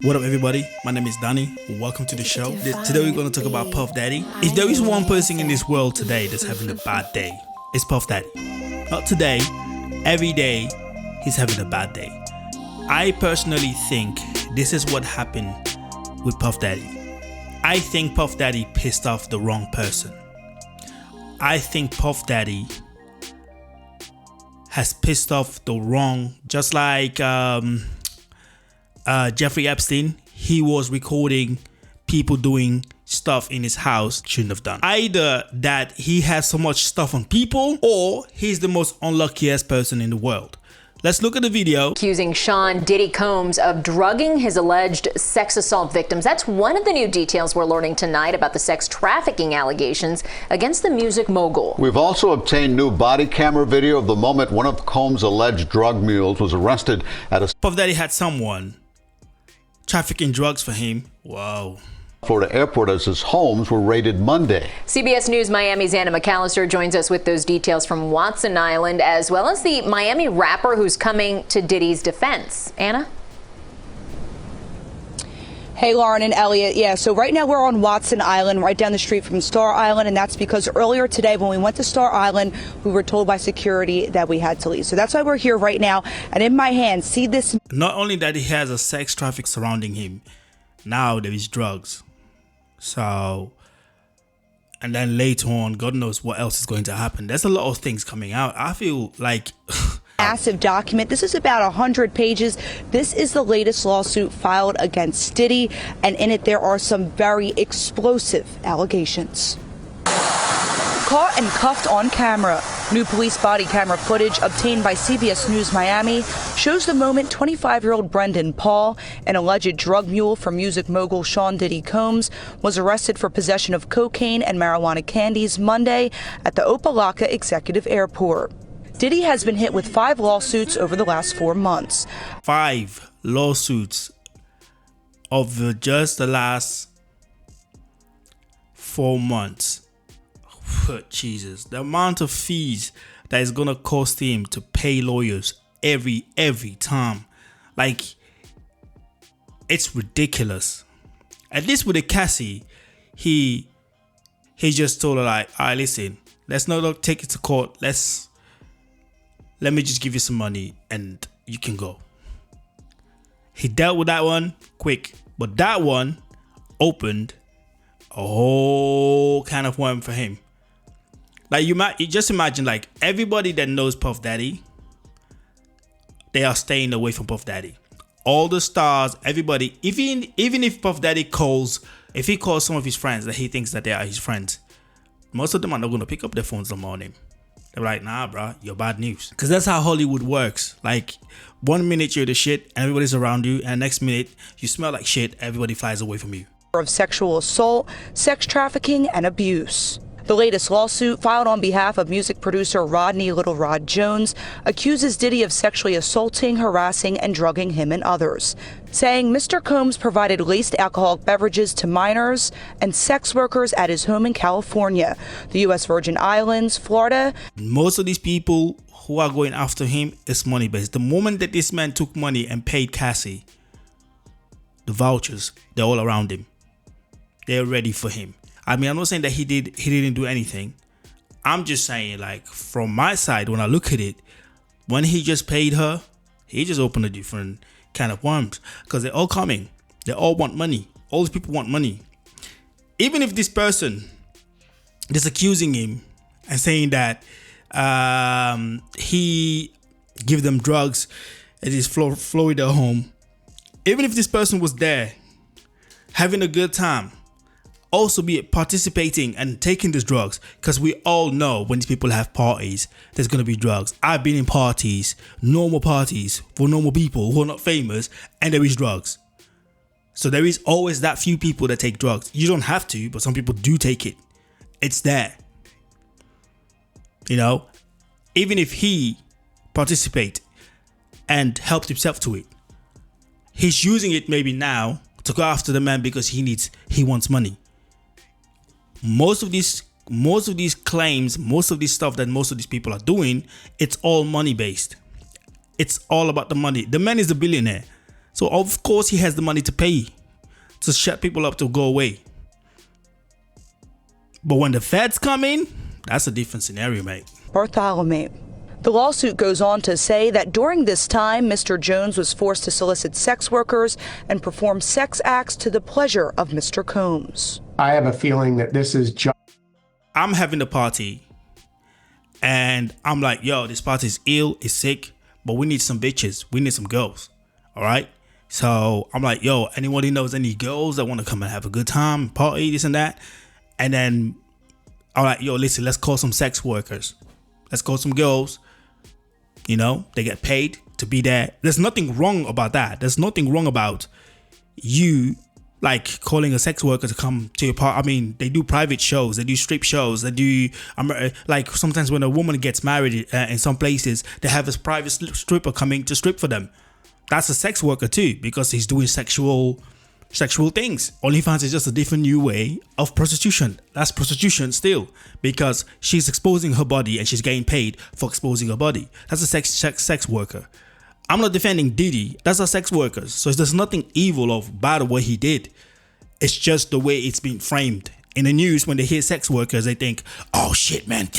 What up everybody, my name is Danny, welcome to the show. Today we're going to talk about Puff Daddy. If there is one person in this world today that's having a bad day, it's Puff Daddy. Not today, every day he's having a bad day. I personally think this is what happened with Puff Daddy. I think Puff Daddy pissed off the wrong person. I think Puff Daddy has pissed off the wrong, just like Jeffrey Epstein, he was recording people doing stuff in his house shouldn't have done. Either that he has so much stuff on people, or he's the most unluckiest person in the world. Let's look at the video. Accusing Sean Diddy Combs of drugging his alleged sex assault victims. That's one of the new details we're learning tonight about the sex trafficking allegations against the music mogul. We've also obtained new body camera video of the moment one of Combs' alleged drug mules was arrested at a Puff Daddy had someone trafficking drugs for him. Wow. Florida airport as his homes were raided Monday. CBS News Miami's Anna McAllister joins us with those details from Watson Island, as well as the Miami rapper who's coming to Diddy's defense. Anna? Hey, Lauren and Elliot. Yeah, so right now we're on Watson Island, right down the street from Star Island, and that's because earlier today when we went to Star Island, we were told by security that we had to leave. So that's why we're here right now. And in my hand, see this. Not only that he has a sex traffic surrounding him, now there is drugs. So, and then later on, God knows what else is going to happen. There's a lot of things coming out. I feel like massive document. This is about 100 pages. This is the latest lawsuit filed against Diddy, and in it there are some very explosive allegations. Caught and cuffed on camera. New police body camera footage obtained by CBS News Miami shows the moment 25-year-old Brendan Paul, an alleged drug mule for music mogul Sean Diddy Combs, was arrested for possession of cocaine and marijuana candies Monday at the Opa-locka Executive Airport. Diddy has been hit with 5 lawsuits over the last 4 months. 5 lawsuits over just the last 4 months. Jesus, the amount of fees that is gonna cost him to pay lawyers every time, like, it's ridiculous. At least with the Cassie, he just told her like, all right, listen, let's not take it to court. Let me just give you some money and you can go. He dealt with that one quick, but that one opened a whole kind of worm for him. Like, you just imagine, like, everybody that knows Puff Daddy, they are staying away from Puff Daddy. All the stars, everybody, even if Puff Daddy calls some of his friends that he thinks that they are his friends, most of them are not going to pick up their phones in the morning. They're like, nah, bro, you're bad news. Because that's how Hollywood works. Like, 1 minute you're the shit, and everybody's around you, and next minute you smell like shit, everybody flies away from you. Of sexual assault, sex trafficking, and abuse. The latest lawsuit, filed on behalf of music producer Rodney Little Rod Jones, accuses Diddy of sexually assaulting, harassing, and drugging him and others, saying Mr. Combs provided laced alcoholic beverages to minors and sex workers at his home in California, the U.S. Virgin Islands, Florida. Most of these people who are going after him is money-based. The moment that this man took money and paid Cassie, the vouchers, they're all around him. They're ready for him. I mean, I'm not saying that he didn't do anything. I'm just saying, like, from my side, when I look at it, when he just paid her, he just opened a different kind of worms. Because they're all coming. They all want money. All these people want money. Even if this person is accusing him and saying that he give them drugs at his Florida home, even if this person was there having a good time, also be participating and taking these drugs, because we all know when these people have parties, there's going to be drugs. I've been in parties, normal parties for normal people who are not famous, and there is drugs. So there is always that few people that take drugs. You don't have to, but some people do take it. It's there. You know, even if he participate and helped himself to it, he's using it maybe now to go after the man because he wants money. Most of these claims, most of this stuff that most of these people are doing, it's all money based. It's all about the money. The man is a billionaire. So of course he has the money to pay to shut people up to go away. But when the feds come in, that's a different scenario, mate. Bartholomew. The lawsuit goes on to say that during this time, Mr. Jones was forced to solicit sex workers and perform sex acts to the pleasure of Mr. Combs. I have a feeling that this is just... I'm having a party and I'm like, yo, this party is ill, it's sick, but we need some bitches. We need some girls. All right. So I'm like, yo, anyone knows any girls that want to come and have a good time, party, this and that? And then I'm like, yo, listen, let's call some sex workers. Let's call some girls. You know, they get paid to be there. There's nothing wrong about that. There's nothing wrong about you like calling a sex worker to come to your party. I mean, they do private shows, they do strip shows, they do like sometimes when a woman gets married in some places, they have a private stripper coming to strip for them. That's a sex worker too, because he's doing sexual things. OnlyFans is just a different new way of prostitution. That's prostitution still, because she's exposing her body and she's getting paid for exposing her body. That's a sex worker. I'm not defending Diddy. That's a sex worker. So there's nothing evil or bad of what he did. It's just the way it's been framed. In the news, when they hear sex workers, they think, oh shit, man.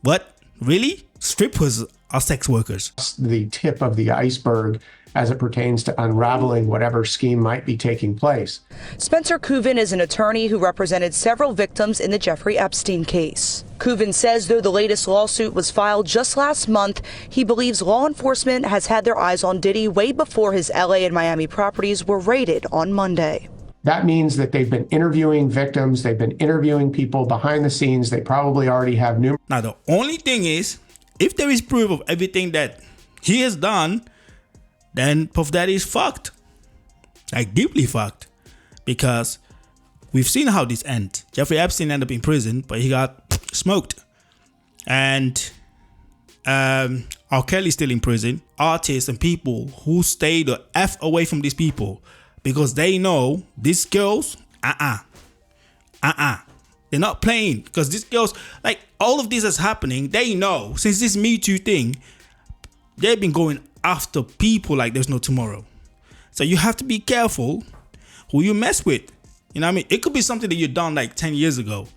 What? Really? Strippers are sex workers. The tip of the iceberg as it pertains to unraveling whatever scheme might be taking place. Spencer Kuvin is an attorney who represented several victims in the Jeffrey Epstein case. Kuvin says though the latest lawsuit was filed just last month, he believes law enforcement has had their eyes on Diddy way before his LA and Miami properties were raided on Monday. That means that they've been interviewing victims, they've been interviewing people behind the scenes, they probably already have numerous... Now the only thing is, if there is proof of everything that he has done, then Puff Daddy is fucked. Like deeply fucked. Because we've seen how this ends. Jeffrey Epstein ended up in prison, but he got smoked. And R. Kelly's still in prison. Artists and people who stay the F away from these people, because they know these girls, they're not playing. Because these girls, like all of this is happening, they know since this Me Too thing, they've been going after people like there's no tomorrow. So you have to be careful who you mess with. You know what I mean? It could be something that you done like 10 years ago.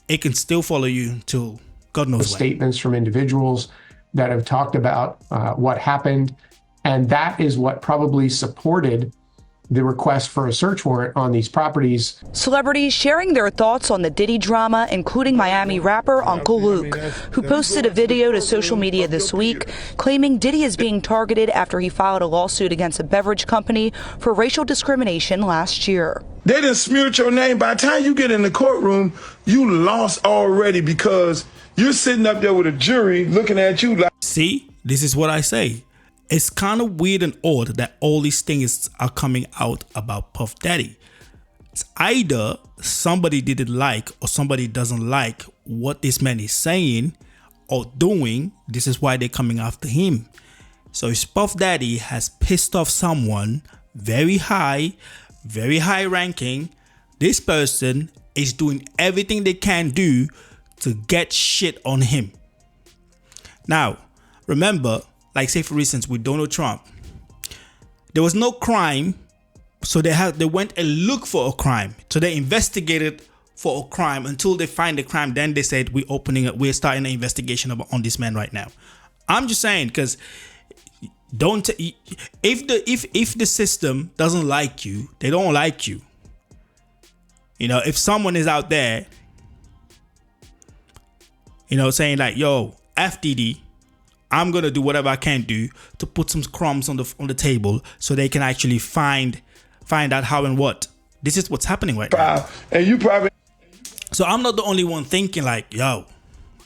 It can still follow you till God knows when. Statements from individuals that have talked about what happened. And that is what probably supported the request for a search warrant on these properties. Celebrities sharing their thoughts on the Diddy drama, including Miami rapper Uncle Luke, who posted a video to social media this week claiming Diddy is being targeted after he filed a lawsuit against a beverage company for racial discrimination last year. They done smeared your name. By the time you get in the courtroom, you lost already, because you're sitting up there with a jury looking at you like... See, this is what I say. It's kind of weird and odd that all these things are coming out about Puff Daddy. It's either somebody didn't like or somebody doesn't like what this man is saying or doing. This is why they're coming after him. So if Puff Daddy has pissed off someone very high ranking, this person is doing everything they can do to get shit on him. Now, remember, like say for instance with Donald Trump, there was no crime, so they went and looked for a crime. So they investigated for a crime until they find the crime. Then they said we're starting an investigation on this man right now. I'm just saying, because if the system doesn't like you, they don't like you. You know, if someone is out there, you know, saying like, yo, F Diddy, I'm gonna do whatever I can do to put some crumbs on the table so they can actually find out how and what. This is what's happening right now. And you probably... So I'm not the only one thinking like, yo,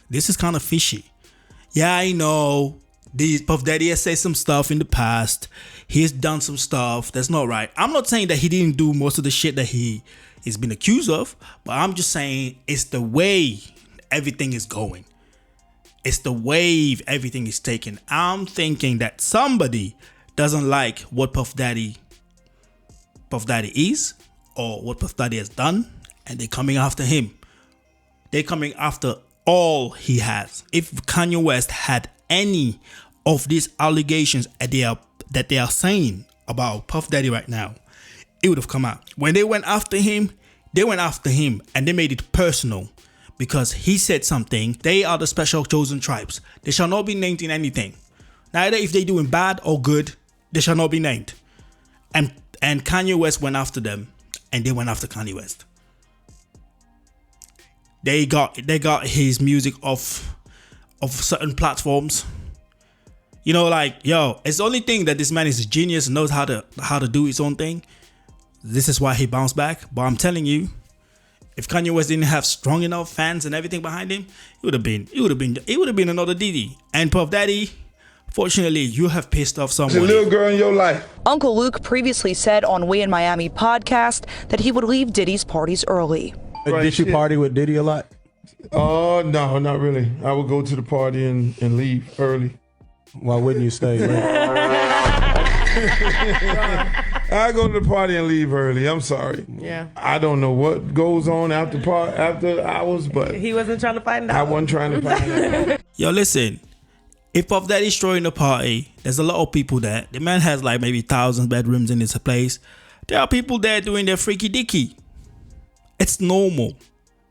this is kind of fishy. Yeah, I know Puff Daddy has said some stuff in the past. He's done some stuff that's not right. I'm not saying that he didn't do most of the shit that he's been accused of, but I'm just saying it's the way everything is going. It's the wave everything is taking. I'm thinking that somebody doesn't like what Puff Daddy is or what Puff Daddy has done, and they're coming after him. They're coming after all he has. If Kanye West had any of these allegations, they are that they are saying about Puff Daddy right now, it would have come out. When they went after him and they made it personal because he said something. They are the special chosen tribes. They shall not be named in anything. Neither if they doing bad or good, they shall not be named. And Kanye West went after them, and they went after Kanye West. They got his music off of certain platforms. You know, like, yo, it's the only thing that this man is a genius and knows how to do his own thing. This is why he bounced back. But I'm telling you, if Kanye West didn't have strong enough fans and everything behind him, it would have been another Diddy. And Puff Daddy, fortunately, you have pissed off somebody. There's a little girl in your life. Uncle Luke previously said on We in Miami podcast that he would leave Diddy's parties early. Right, did you party with Diddy a lot? Oh, no, not really. I would go to the party and leave early. Why wouldn't you stay late? I go to the party and leave early. I'm sorry. Yeah. I don't know what goes on after hours, but He wasn't trying to find out. I wasn't trying to find out. Yo, listen. If Puff Daddy's throwing a party, there's a lot of people there. The man has like maybe 1,000 bedrooms in his place. There are people there doing their freaky dicky. It's normal.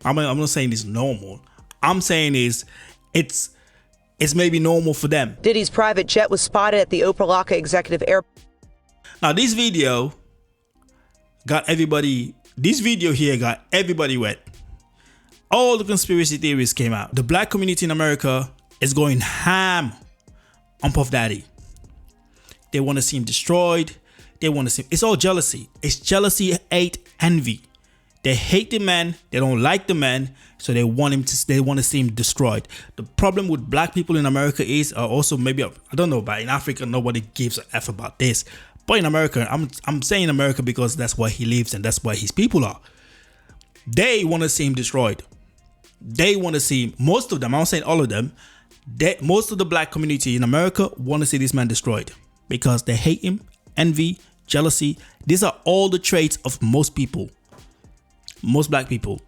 I'm not saying it's normal. I'm saying it's maybe normal for them. Diddy's private jet was spotted at the Opa-locka Executive Airport. Now this video here got everybody wet. All the conspiracy theories came out. The black community in America is going ham on Puff Daddy. They want to see him destroyed. It's all jealousy. It's jealousy, hate, envy. They hate the man. They don't like the man. So they want to see him destroyed. The problem with black people in America is also maybe, I don't know, but in Africa, nobody gives a F about this. But in America, I'm saying America because that's where he lives and that's where his people are. They want to see him destroyed. They want to see, most of them, I'm not saying all of them, most of the black community in America want to see this man destroyed because they hate him, envy, jealousy. These are all the traits of most people. Most black people.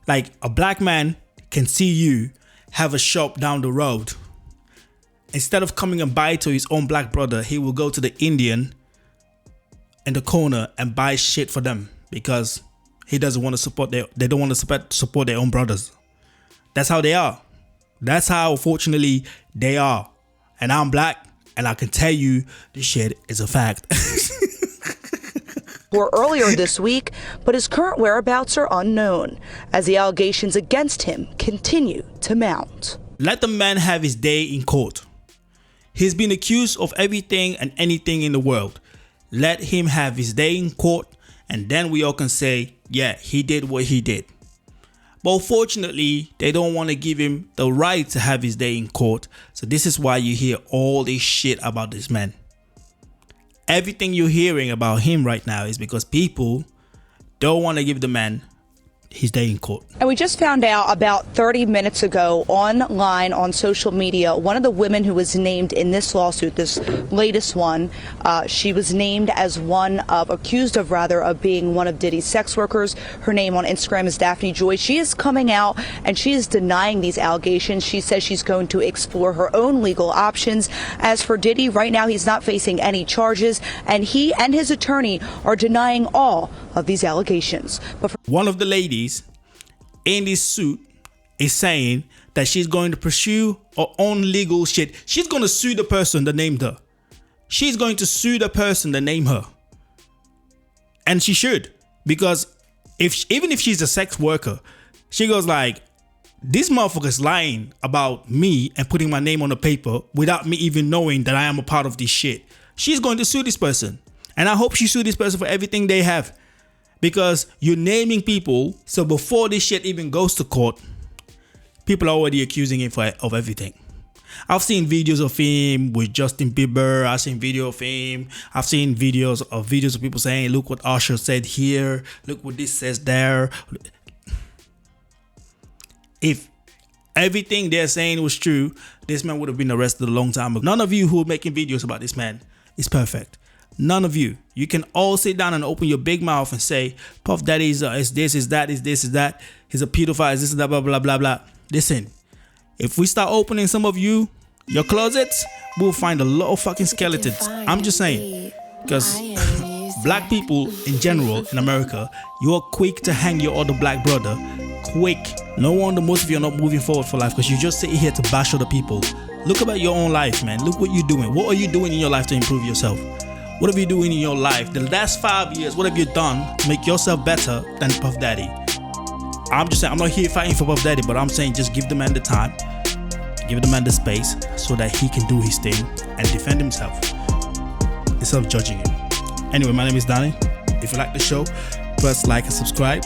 Like a black man can see you have a shop down the road. Instead of coming and buy to his own black brother, he will go to the Indian in the corner and buy shit for them because he doesn't want to support they don't want to support their own brothers. That's how they are. That's how, unfortunately, they are. And I'm black, and I can tell you this shit is a fact. Or earlier this week, but his current whereabouts are unknown as the allegations against him continue to mount. Let the man have his day in court. He's been accused of everything and anything in the world. Let him have his day in court, and then we all can say, yeah, he did what he did. But unfortunately, they don't want to give him the right to have his day in court. So this is why you hear all this shit about this man. Everything you're hearing about him right now is because people don't want to give the man his day in court. And we just found out about 30 minutes ago online on social media, one of the women who was named in this lawsuit, this latest one, she was named as accused of being one of Diddy's sex workers. Her name on Instagram is Daphne Joy. She is coming out and she is denying these allegations. She says she's going to explore her own legal options. As for Diddy, right now he's not facing any charges, and he and his attorney are denying all of these allegations. But one of the ladies in this suit is saying that she's going to pursue her own legal shit. She's going to sue the person that named her. She's going to sue the person that named her. And she should, because even if she's a sex worker, she goes like, this motherfucker's lying about me and putting my name on the paper without me even knowing that I am a part of this shit. She's going to sue this person. And I hope she sues this person for everything they have. Because you're naming people, so before this shit even goes to court, people are already accusing him of everything. I've seen videos of him with Justin Bieber. I've seen video of him. I've seen videos of people saying, look what Usher said here. Look what this says there. If everything they're saying was true, this man would have been arrested a long time ago. None of you who are making videos about this man is perfect. None of you. You can all sit down and open your big mouth and say, Puff Daddy is this, is that, is this, is that. He's a pedophile, is this, is that, blah, blah, blah, blah. Listen, if we start opening some of you your closets will find a lot of fucking skeletons. I'm just saying, because black people in general in America, you are quick to hang your other black brother. Quick. No wonder most of you are not moving forward for life, because you just sit here to bash other people. Look about your own life, man. Look what you're doing. What are you doing in your life to improve yourself? What have you doing in your life the last 5 years? What have you done to make yourself better than Puff Daddy? I'm just saying, I'm not here fighting for Puff Daddy, but I'm saying just give the man the time, give the man the space so that he can do his thing and defend himself instead of judging him. Anyway, my name is Danny. If you like the show, press like and subscribe.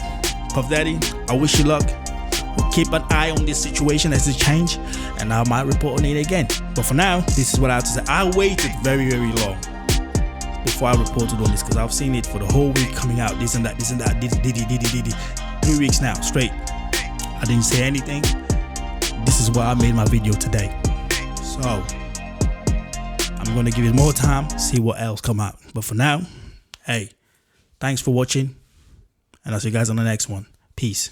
Puff Daddy, I wish you luck. We'll keep an eye on this situation as it change, and I might report on it again. But for now, this is what I have to say. I waited very, very long before I reported on this, because I've seen it for the whole week coming out. This and that, Diddy. 3 weeks now straight. I didn't say anything. This is why I made my video today. So I'm gonna give it more time, see what else come out. But for now, hey, thanks for watching, and I'll see you guys on the next one. Peace.